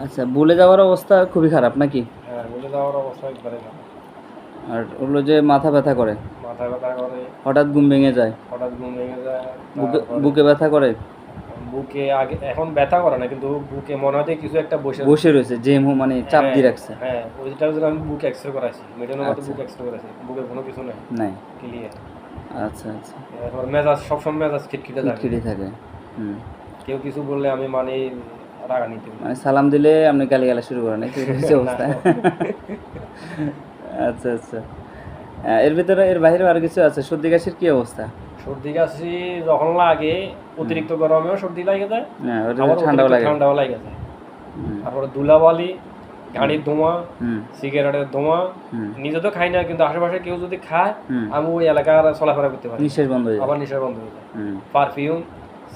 আচ্ছা, ভুলে যাওয়ার অবস্থা খুবই খারাপ নাকি? হ্যাঁ, ভুলে যাওয়ার অবস্থা একবারে খারাপ। আর হলো যে মাথা ব্যথা করে, মাথা ব্যথা করে, হঠাৎ ঘুম ভেঙে যায়, হঠাৎ ঘুম ভেঙে যায়। বুকে তারপরে বুকে ব্যথা করে, বুকে আগে এখন ব্যথা করে না, কিন্তু বুকে মনে হয় যে কিছু একটা বসে বসে রয়েছে যে মানে চাপ হ্যাঁ দিয়ে রাখছে। হ্যাঁ, ওইটার জন্য আমি বুক এক্সরে করাইছি, মিডনের মতো আচ্ছা। বুক এক্সরে করাইছি, বুকে কোনো কিছু নেই, নাই। ক্লিয়ার। আচ্ছা আচ্ছা। এরপর মেজাজ সবসময় মেজাজ খিটখিটে থাকে, খিটখিটে থাকে। হুম। কেউ কিছু বললে আমি মানে রাগান্বিত হই। মানে সালাম দিলে আপনি গালিগালাজ শুরু করেন নাকি? এরকম হচ্ছে না, অবস্থা? আচ্ছা আচ্ছা। এর ভিতরে এর বাইরেও আর কিছু আছে? সর্দি কাশির কি অবস্থা? সর্দি কাশি যখন লাগে, অতিরিক্ত গরমেও সর্দি লাগে যায়, হ্যাঁ, ওটা আবার ঠান্ডাও অতিরিক্ত লাগে। ঠান্ডাও লাগে যায়। হুম। তারপরে ধুলাবালি, গাড়ির ধোঁয়া, হুম। সিগারেটের ধোঁয়া, হুম। নিজে তো খাই না, কিন্তু আশেপাশে কেউ যদি খায়, হুম। আমি ওই এলাকার চলাফেরা করতে পারি না। নিঃশ্বাস বন্ধ হয়ে যায়। আবার নিঃশ্বাস বন্ধ হয়ে যায়। হুম। পারফিউম,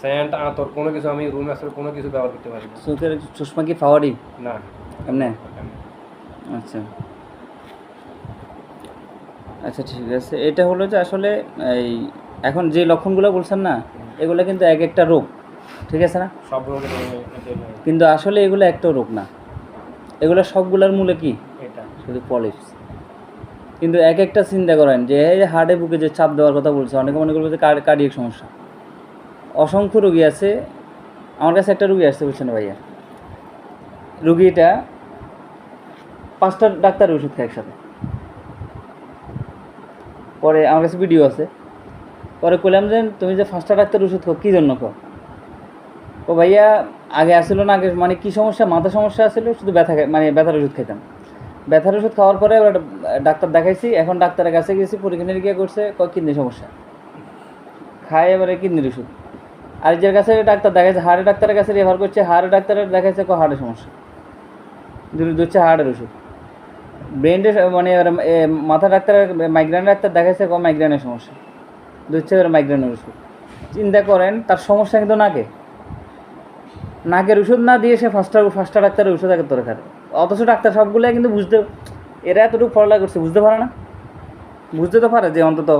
সেন্ট, আতর কোনো কিছু আমি রুম আসলে কোনো কিছু ব্যবহার করতে পারি না। চোখের চশমা কি পাওয়ারই? না, এমনি? আচ্ছা আচ্ছা, ঠিক আছে। এটা হলো যে আসলে এই এখন যে লক্ষণগুলো বলছেন না, এগুলো কিন্তু এক একটা রোগ, ঠিক আছে না? সব রোগের কিন্তু আসলে এগুলো একটাও রোগ না, এগুলো সবগুলোর মূলে কি? এটা শুধু পলিপস। কিন্তু এক একটা চিন্তা করেন যে এই যে হার্টে বুকে যে চাপ দেওয়ার কথা বলছে, অনেকে মনে করবে যে কার্ডিয়াক সমস্যা। অসংখ্য রুগী আছে, আমার কাছে একটা রুগী আসছে, বুঝছেন ভাইয়া, রুগীটা 5টা ডাক্তারের ওষুধ খায় একসাথে। পরে আমার কাছে ভিডিও আছে, পরে কইলাম যে তুমি যে 5টা ডাক্তার ওষুধ খাও কী জন্য খাও? ও ভাইয়া আগে আসছিল না, আগে মানে কী সমস্যা, মাথা সমস্যা আসছিল, শুধু ব্যথা মানে ব্যথার ওষুধ খেতাম। ব্যথার ওষুধ খাওয়ার পরে এবার ডাক্তার দেখাইছি, এখন ডাক্তারের কাছে গেছি, পরীক্ষা নিরীক্ষা করছে, কিডনি সমস্যা, খায় এবারে কিডনির ওষুধ। আর যার কাছে ডাক্তার দেখাইছে, হাড়ের ডাক্তারের কাছে রেফার করছে, হাড়ের ডাক্তারের দেখাইছে হাড়ের সমস্যা, দিচ্ছে হাড়ের ওষুধ। ব্রেনের মানে মাথা ডাক্তারের মাইগ্রেন ডাক্তার দেখাইছে মাইগ্রেনের সমস্যা, দিচ্ছে মাইগ্রেনের ওষুধ। চিন্তা করেন, তার সমস্যা কিন্তু নাকের ওষুধ না দিয়ে সে ফার্স্টটা ডাক্তারের ওষুধ আগে তোরে খাবে। অথচ ডাক্তার সবগুলো কিন্তু এরা এতটুকু পড়ালেখা করছে, বুঝতে পারে না? বুঝতে তো পারে যে অন্তত